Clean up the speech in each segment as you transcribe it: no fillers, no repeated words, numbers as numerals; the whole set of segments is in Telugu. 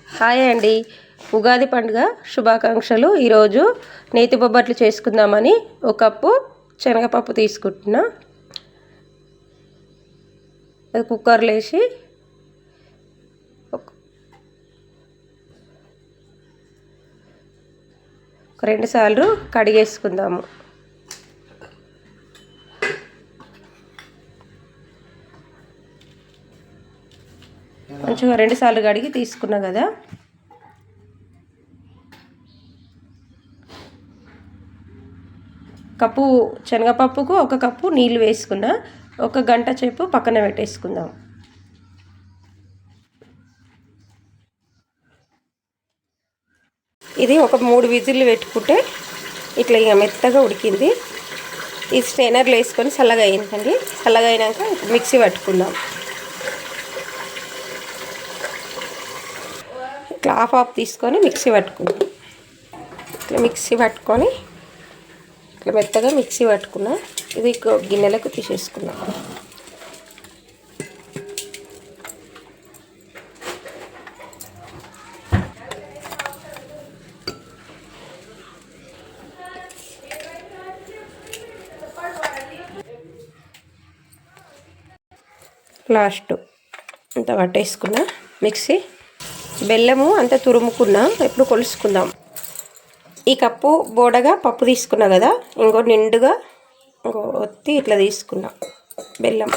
హాయ్ అండి, ఉగాది పండుగ శుభాకాంక్షలు. ఈరోజు నేతి బొబ్బట్లు చేసుకుందామని ఒక కప్పు శనగపప్పు తీసుకుంటున్నా. అది కుక్కర్లో వేసి ఒక 2 సార్లు కడిగేసుకుందాము. మంచిగా 2 సార్లు కడిగి తీసుకున్నా కదా. కప్పు శనగపప్పుకు 1 కప్పు నీళ్ళు వేసుకున్నా. 1 గంట సేపు పక్కన పెట్టేసుకుందాం. ఇది ఒక 3 విజిల్లు పెట్టుకుంటే ఇట్లా ఇక మెత్తగా ఉడికింది. ఈ స్ట్రైనర్లో వేసుకొని చల్లగా అయిందండి. చల్లగా అయినాక మిక్సీ పట్టుకుందాం. ఇట్లా హాఫ్ తీసుకొని మిక్సీ పట్టుకుందాం. ఇట్లా మిక్సీ పట్టుకొని ఇట్లా మెత్తగా మిక్సీ పట్టుకున్నా. ఇది గిన్నెలకు తీసేసుకున్నాం. లాస్ట్ అంత పట్టేసుకున్నా మిక్సీ. బెల్లము అంత తురుముకున్నా. ఇప్పుడు కొలుసుకుందాం. ఈ కప్పు బోడగా పప్పు తీసుకున్నా కదా, ఇంకో నిండుగా ఒత్తి ఇట్లా తీసుకున్నా బెల్లం.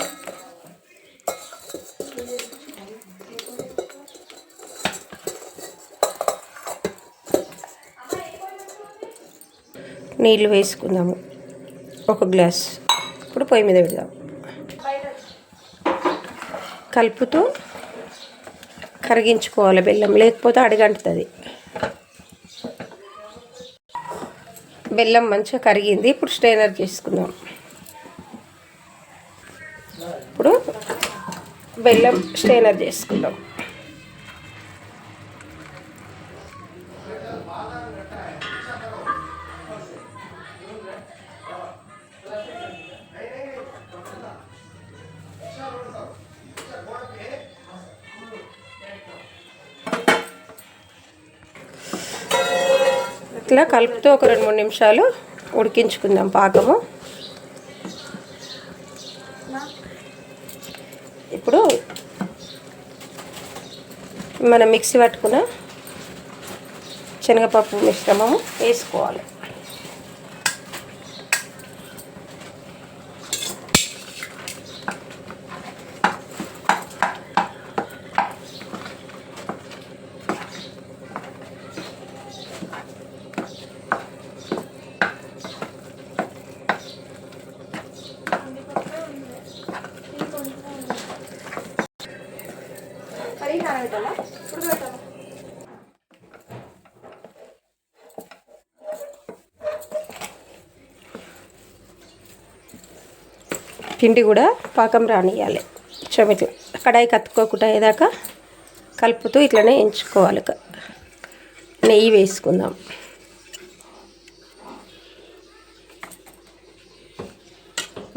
నీళ్ళు వేసుకుందాము 1 గ్లాస్. ఇప్పుడు పొయ్యి మీద పెడదాం. కలుపుతూ కరిగించుకోవాలి బెల్లం, లేకపోతే అడుగంటుతుంది. బెల్లం మంచిగా కరిగింది. ఇప్పుడు స్ట్రైనర్ చేసుకుందాం. ఇప్పుడు బెల్లం స్ట్రైనర్ చేసుకుందాం. ఇట్లా కలుపుతూ ఒక 2-3 నిమిషాలు ఉడికించుకుందాం పాకము. ఇప్పుడు మనం మిక్సీ పట్టుకున్న శనగపప్పు మిశ్రమము వేసుకోవాలి. పిండి కూడా పాకం రానియాలి. ఇట్లా కడాయి కత్తుకోకుండా అయ్యేదాకా కలుపుతూ ఇట్లనే ఎంచుకోవాలి. నెయ్యి వేసుకుందాం.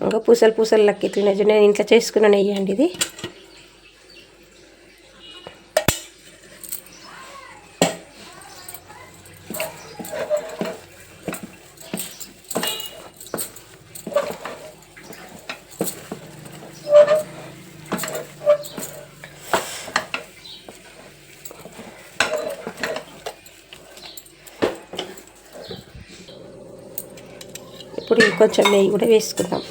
ఇంకా పూసలు లెక్క ఇట్లనే నేను ఇంట్లో చేసుకున్న నెయ్యి అండి ఇది. ఇప్పుడు కొంచెం నెయ్యి కూడా వేసుకుందాం.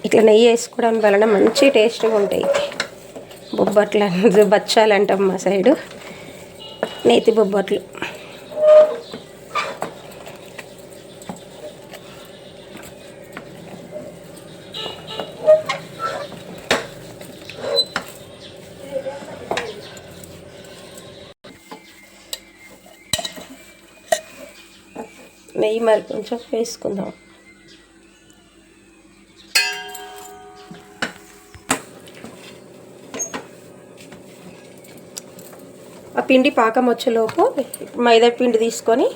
ఇట్లా నెయ్యి వేసుకోవడం వలన మంచి టేస్ట్గా ఉంటాయి బొబ్బట్లు. బచ్చాలు అంటాం మా సైడు, నేతి బొబ్బట్లు. నెయ్యి మరి కొంచెం వేసుకుందాం. ఆ పిండి పాకం వచ్చేలోపు మైదా పిండి తీసుకొని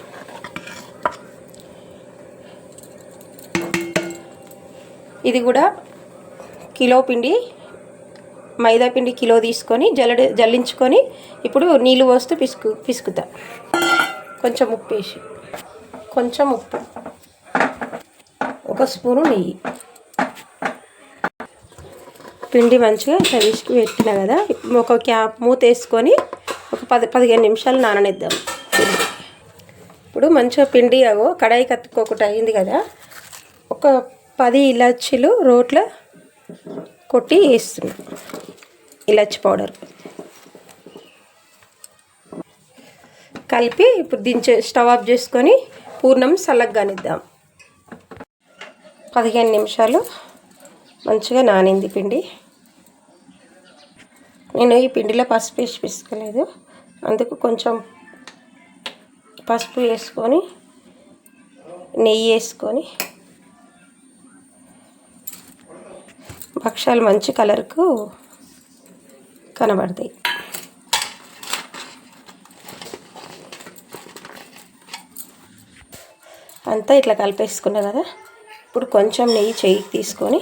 ఇది కూడా కిలో పిండి, మైదా పిండి కిలో తీసుకొని జల్లించుకొని ఇప్పుడు నీళ్ళు పోస్తూ పిసుకుతా. కొంచెం ఉప్పు వేసి, కొంచెం ఉప్పు, 1 స్పూను నెయ్యి. పిండి మంచిగా ఇట్లా పిసికి పెట్టినా కదా, ఒక క్యాప్ మూత వేసుకొని ఒక 10-15 నిమిషాలు నాననిద్దాం పిండి. ఇప్పుడు మంచిగా పిండి కడాయి కత్తుకోకుండా అయింది కదా, ఒక 10 ఇలాచీలు రోట్లో కొట్టి వేస్తున్నాం, ఇలాచి పౌడర్ కలిపి ఇప్పుడు స్టవ్ ఆఫ్ చేసుకొని పూర్ణం చల్లగానిద్దాం. 15 నిమిషాలు మంచిగా నానింది పిండి. నేను ఈ పిండిలో పసుపు వేసి పిసుకోలేదు, అందుకు కొంచెం పసుపు వేసుకొని నెయ్యి వేసుకొని భక్షాలు మంచి కలర్కు కనబడతాయి. అంతా ఇట్లా కలిపేసుకున్నా కదా, ఇప్పుడు కొంచెం నెయ్యి చెయ్యికి తీసుకొని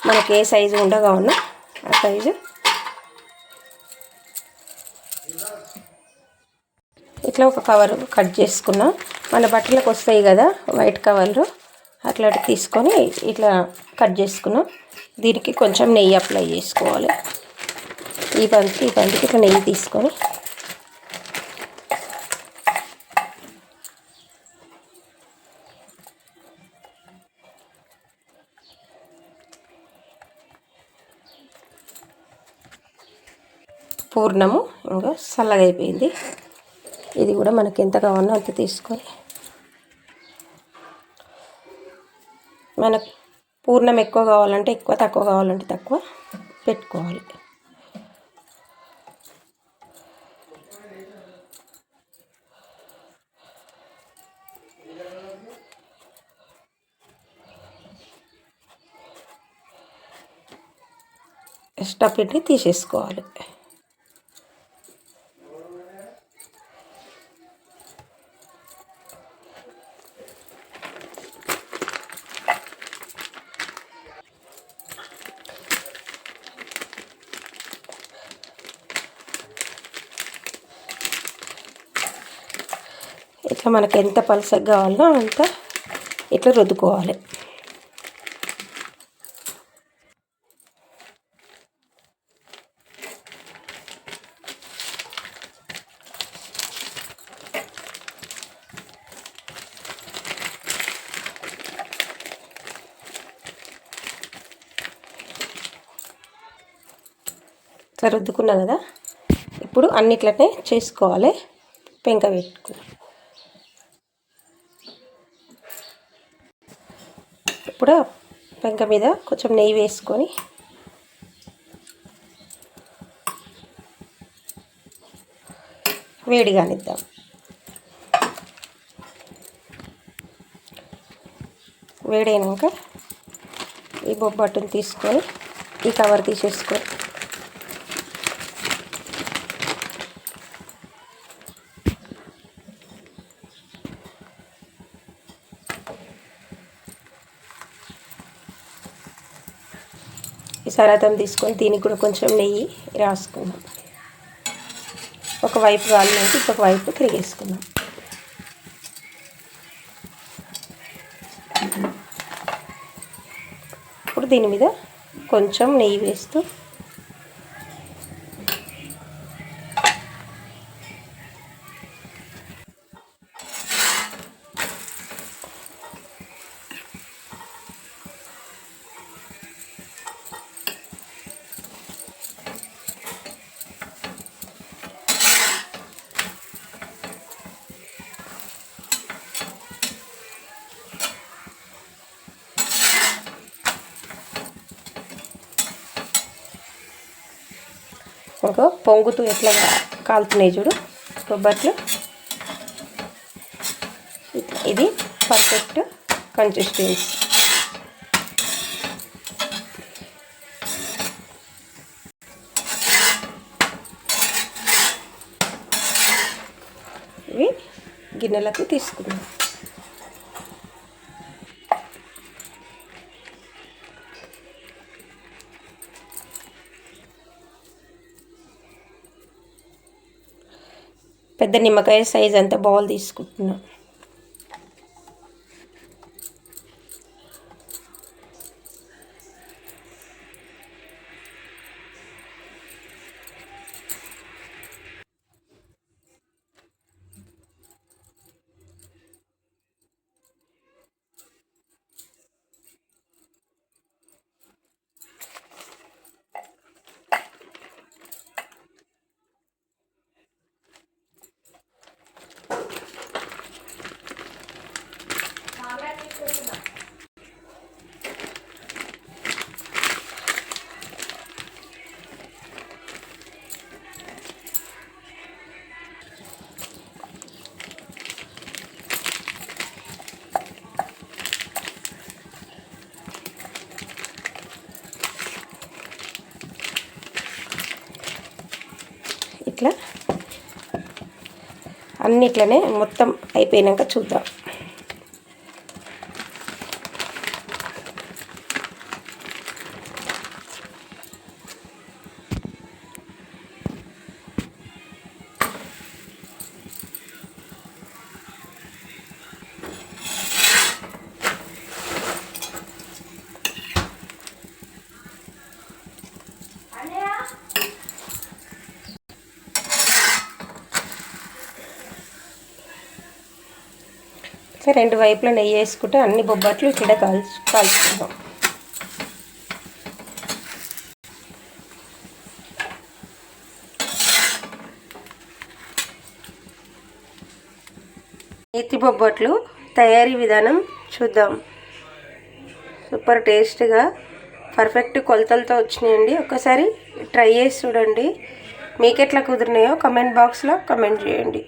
మనకి ఏ సైజు ఉండగా ఉన్నా ఆ సైజు ఇట్లా ఒక కవర్ కట్ చేసుకున్నా. మన బట్టలకు వస్తాయి కదా వైట్ కవర్లు, అట్లాంటి తీసుకొని ఇట్లా కట్ చేసుకున్నాం. దీనికి కొంచెం నెయ్యి అప్లై చేసుకోవాలి. ఈ బంతికి ఇట్లా నెయ్యి తీసుకొని పూర్ణము ఇంకా చల్లగా అయిపోయింది. ఇది కూడా మనకి ఎంత కావాలో అంత తీసుకొని, మనకు పూర్ణం ఎక్కువ కావాలంటే ఎక్కువ, తక్కువ కావాలంటే తక్కువ పెట్టుకోవాలి. ఎక్స్ట్రా పిండి తీసేసుకోవాలి. ఇట్లా మనకి ఎంత పలసగా కావాలో అంత ఇట్లా రుద్దుకోవాలి. ఇట్లా రుద్దుకున్నా కదా, ఇప్పుడు అన్నిట్లనే చేసుకోవాలి. పెంక పెట్టుకున్నాం. ఇప్పుడు పెంక మీద కొంచెం నెయ్యి వేసుకొని వేడిగానిద్దాం. వేడైనాక ఈ బొబ్బట్టుని తీసుకొని ఈ కవర్ తీసేసుకొని ఈ సరాతం తీసుకొని దీనికి కూడా కొంచెం నెయ్యి రాసుకుందాం. ఒకవైపు కాలినాక ఇంకొక వైపు తిరిగేసుకుందాం. ఇప్పుడు దీని మీద కొంచెం నెయ్యి వేస్తూ ఇంకా పొంగుతూ ఎట్లా కాలుతున్నాయి చూడు బొబ్బట్లు. ఇది పర్ఫెక్ట్ కన్సిస్టెన్సీ. ఇవి గిన్నెలకు తీసుకుందాం. పెద్ద నిమ్మకాయ సైజ్ అంత బౌల్ తీసుకుంటున్నా. ఇట్లా అన్నిట్లనే మొత్తం అయిపోయినాక చూద్దాం. రెండు వైపులా నెయ్యి వేసుకుంటే అన్ని బొబ్బట్లు ఇక్కడ కాల్చుకుందాం. నేతి బొబ్బట్లు తయారీ విధానం చూద్దాం. సూపర్ టేస్ట్గా పర్ఫెక్ట్ కొలతలతో వచ్చినాయండి. ఒకసారి ట్రై చేసి చూడండి. మీకు ఎట్లా కుదిరినాయో కమెంట్ బాక్స్లో కమెంట్ చేయండి.